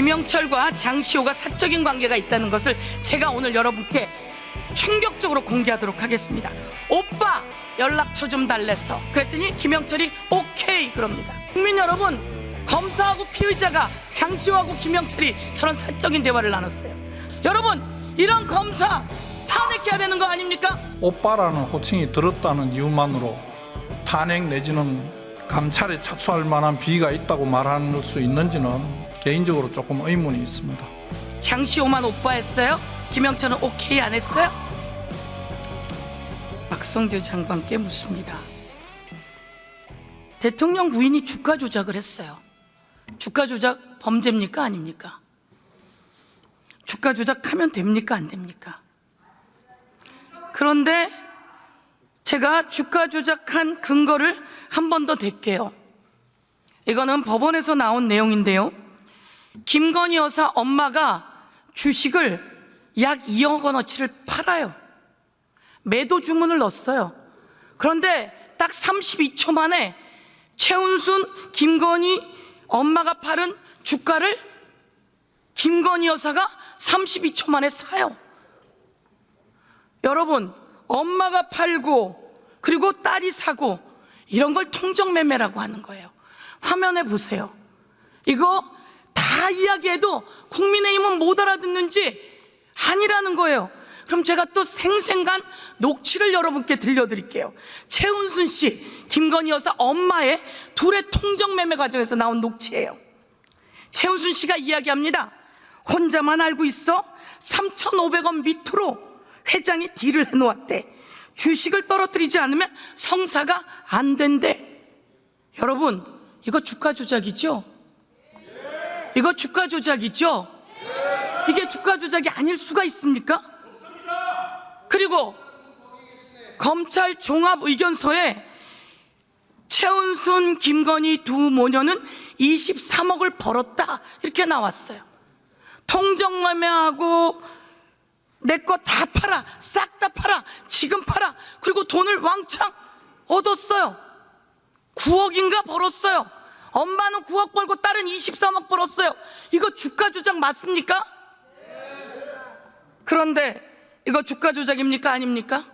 김영철과 장시호가 사적인 관계가 있다는 것을 제가 오늘 여러분께 충격적으로 공개하도록 하겠습니다. 오빠 연락처 좀 달랬어. 그랬더니 김영철이 오케이 그럽니다. 국민 여러분, 검사하고 피의자가 장시호하고 김영철이 저런 사적인 대화를 나눴어요. 여러분, 이런 검사 탄핵해야 되는 거 아닙니까? 오빠라는 호칭이 들었다는 이유만으로 탄핵 내지는 감찰에 착수할 만한 비위가 있다고 말할 수 있는지는 개인적으로 조금 의문이 있습니다. 장시호만 오빠 했어요? 김영철은 오케이 안 했어요? 박성재 장관께 묻습니다. 대통령 부인이 주가 조작을 했어요. 주가 조작 범죄입니까? 아닙니까? 주가 조작하면 됩니까? 안 됩니까? 그런데 제가 주가 조작한 근거를 한 번 더 댈게요. 이거는 법원에서 나온 내용인데요. 김건희 여사 엄마가 주식을 약 2억 원어치를 팔아요. 매도 주문을 넣었어요. 그런데 딱 32초 만에 최은순, 김건희 엄마가 팔은 주가를 김건희 여사가 32초 만에 사요. 여러분, 엄마가 팔고 그리고 딸이 사고 이런 걸 통정매매라고 하는 거예요. 화면에 보세요. 이거 다 이야기해도 국민의힘은 못 알아듣는지 아니라는 거예요. 그럼 제가 또 생생한 녹취를 여러분께 들려드릴게요. 최은순 씨, 김건희 여사 엄마의 둘의 통정매매 과정에서 나온 녹취예요. 최은순 씨가 이야기합니다. 혼자만 알고 있어 3,500원 밑으로 회장이 딜을 해놓았대. 주식을 떨어뜨리지 않으면 성사가 안 된대. 여러분, 이거 주가 조작이죠? 이거 주가 조작이죠? 이게 주가 조작이 아닐 수가 있습니까? 그리고 검찰 종합의견서에 최은순, 김건희 두 모녀는 23억을 벌었다 이렇게 나왔어요. 통정매매하고 내 거 다 팔아, 싹 다 팔아, 지금 팔아. 그리고 돈을 왕창 얻었어요. 9억인가 벌었어요. 엄마는 9억 벌고 딸은 23억 벌었어요. 이거 주가 조작 맞습니까? 그런데 이거 주가 조작입니까? 아닙니까?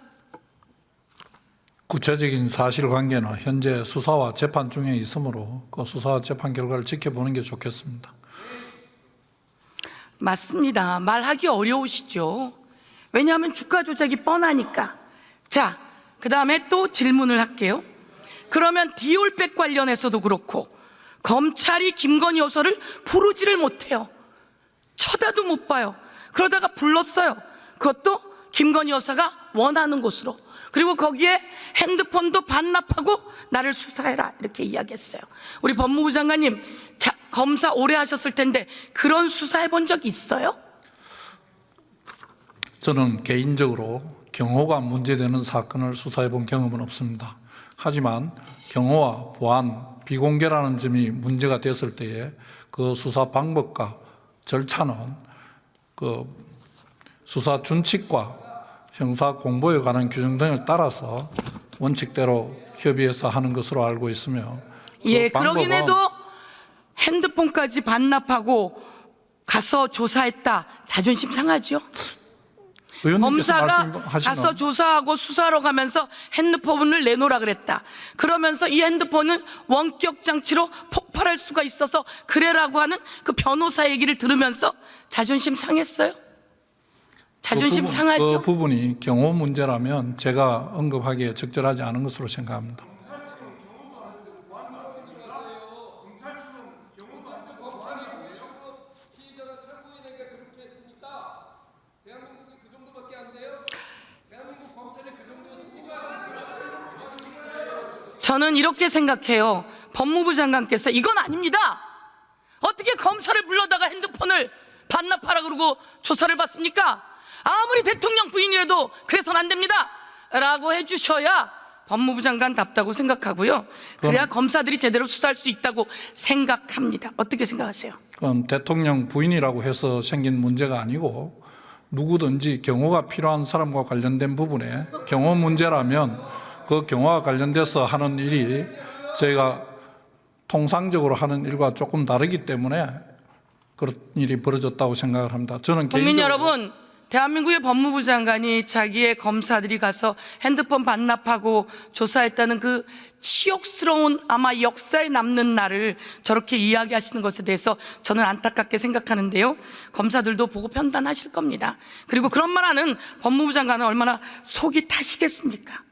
구체적인 사실관계는 현재 수사와 재판 중에 있으므로 그 수사와 재판 결과를 지켜보는 게 좋겠습니다. 맞습니다. 말하기 어려우시죠. 왜냐하면 주가 조작이 뻔하니까. 자, 그 다음에 또 질문을 할게요. 그러면 디올백 관련해서도 그렇고 검찰이 김건희 여사를 부르지를 못해요. 쳐다도 못 봐요. 그러다가 불렀어요. 그것도 김건희 여사가 원하는 곳으로. 그리고 거기에 핸드폰도 반납하고 나를 수사해라 이렇게 이야기했어요. 우리 법무부 장관님, 검사 오래 하셨을 텐데 그런 수사해 본 적 있어요? 저는 개인적으로 경호가 문제되는 사건을 수사해 본 경험은 없습니다. 하지만 경호와 보안, 비공개라는 점이 문제가 됐을 때에 그 수사 방법과 절차는 그 수사 준칙과 형사 공보에 관한 규정 등을 따라서 원칙대로 협의해서 하는 것으로 알고 있으며, 예, 그러긴 해도 핸드폰까지 반납하고 가서 조사했다. 자존심 상하죠? 검사가 가서 조사하고 수사하러 가면서 핸드폰을 내놓으라 그랬다. 그러면서 이 핸드폰은 원격 장치로 폭발할 수가 있어서 그래라고 하는 그 변호사 얘기를 들으면서 자존심 상했어요? 자존심 상하죠? 그 부분이 경호 문제라면 제가 언급하기에 적절하지 않은 것으로 생각합니다. 저는 이렇게 생각해요. 법무부 장관께서 이건 아닙니다. 어떻게 검사를 불러다가 핸드폰을 반납하라 그러고 조사를 받습니까? 아무리 대통령 부인이라도 그래서는 안 됩니다 라고 해주셔야 법무부 장관답다고 생각하고요. 그래야 검사들이 제대로 수사할 수 있다고 생각합니다. 어떻게 생각하세요? 그건 대통령 부인이라고 해서 생긴 문제가 아니고 누구든지 경호가 필요한 사람과 관련된 부분에 경호 문제라면 그 경호와 관련돼서 하는 일이 저희가 통상적으로 하는 일과 조금 다르기 때문에 그런 일이 벌어졌다고 생각을 합니다. 저는 국민 개인적으로 여러분, 대한민국의 법무부 장관이 자기의 검사들이 가서 핸드폰 반납하고 조사했다는 그 치욕스러운 아마 역사에 남는 날을 저렇게 이야기하시는 것에 대해서 저는 안타깝게 생각하는데요. 검사들도 보고 판단하실 겁니다. 그리고 그런 말 하는 법무부 장관은 얼마나 속이 타시겠습니까?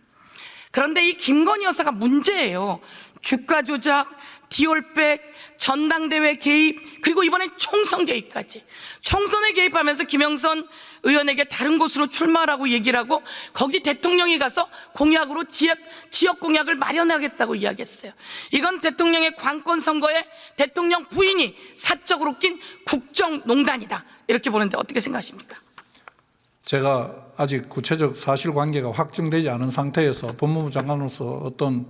그런데 이 김건희 여사가 문제예요. 주가 조작, 디올백, 전당대회 개입, 그리고 이번엔 총선 개입까지. 총선에 개입하면서 김영선 의원에게 다른 곳으로 출마하라고 얘기를 하고 거기 대통령이 가서 공약으로 지역 공약을 마련하겠다고 이야기했어요. 이건 대통령의 관권 선거에 대통령 부인이 사적으로 낀 국정농단이다. 이렇게 보는데 어떻게 생각하십니까? 제가 아직 구체적 사실관계가 확정되지 않은 상태에서 법무부 장관으로서 어떤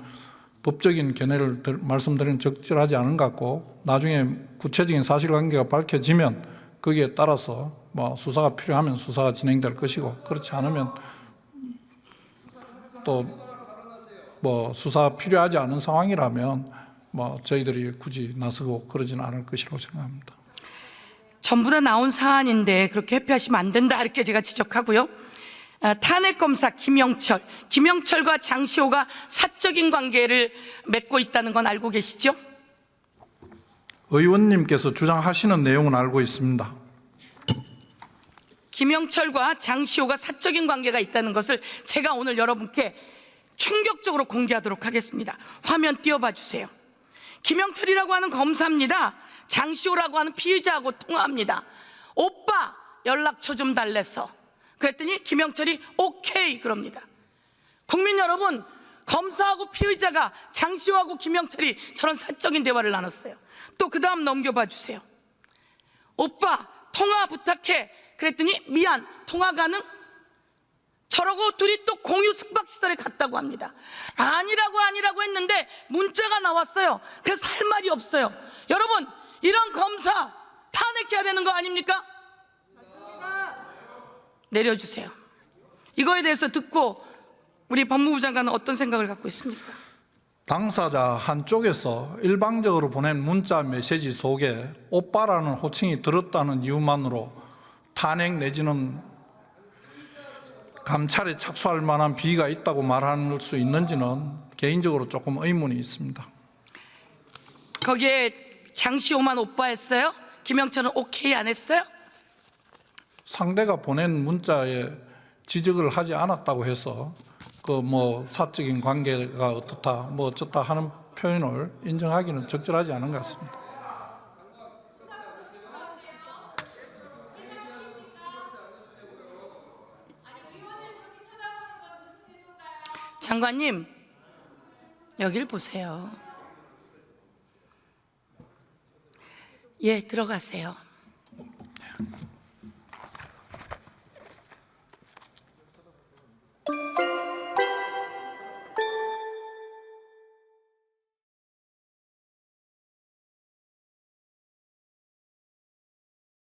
법적인 견해를 말씀드리는 적절하지 않은 것 같고, 나중에 구체적인 사실관계가 밝혀지면 거기에 따라서 뭐 수사가 필요하면 수사가 진행될 것이고, 그렇지 않으면 또 뭐 수사 필요하지 않은 상황이라면 뭐 저희들이 굳이 나서고 그러지는 않을 것이라고 생각합니다. 전부 다 나온 사안인데 그렇게 회피하시면 안 된다, 이렇게 제가 지적하고요. 탄핵검사 김영철과 장시호가 사적인 관계를 맺고 있다는 건 알고 계시죠? 의원님께서 주장하시는 내용은 알고 있습니다. 김영철과 장시호가 사적인 관계가 있다는 것을 제가 오늘 여러분께 충격적으로 공개하도록 하겠습니다. 화면 띄워봐 주세요. 김영철이라고 하는 검사입니다. 장시호라고 하는 피의자하고 통화합니다. 오빠 연락처 좀 달래서. 그랬더니 김영철이 오케이 그럽니다. 국민 여러분, 검사하고 피의자가 장시호하고 김영철이 저런 사적인 대화를 나눴어요. 또 그 다음 넘겨봐 주세요. 오빠 통화 부탁해. 그랬더니 미안, 통화 가능? 저러고 둘이 또 공유 숙박시설에 갔다고 합니다. 아니라고 했는데 문자가 나왔어요. 그래서 할 말이 없어요. 여러분, 이런 검사 탄핵해야 되는 거 아닙니까? 내려주세요. 이거에 대해서 듣고 우리 법무부 장관은 어떤 생각을 갖고 있습니까? 당사자 한쪽에서 일방적으로 보낸 문자 메시지 속에 오빠라는 호칭이 들었다는 이유만으로 탄핵 내지는 감찰에 착수할 만한 비위가 있다고 말할 수 있는지는 개인적으로 조금 의문이 있습니다. 거기에 장시호만 오빠 했어요? 김영철은 오케이 안 했어요? 상대가 보낸 문자에 지적을 하지 않았다고 해서 그 뭐 사적인 관계가 어떻다 뭐 어쩌다 하는 표현을 인정하기는 적절하지 않은 것 같습니다. 장관님, 여길 보세요. 예, 들어가세요.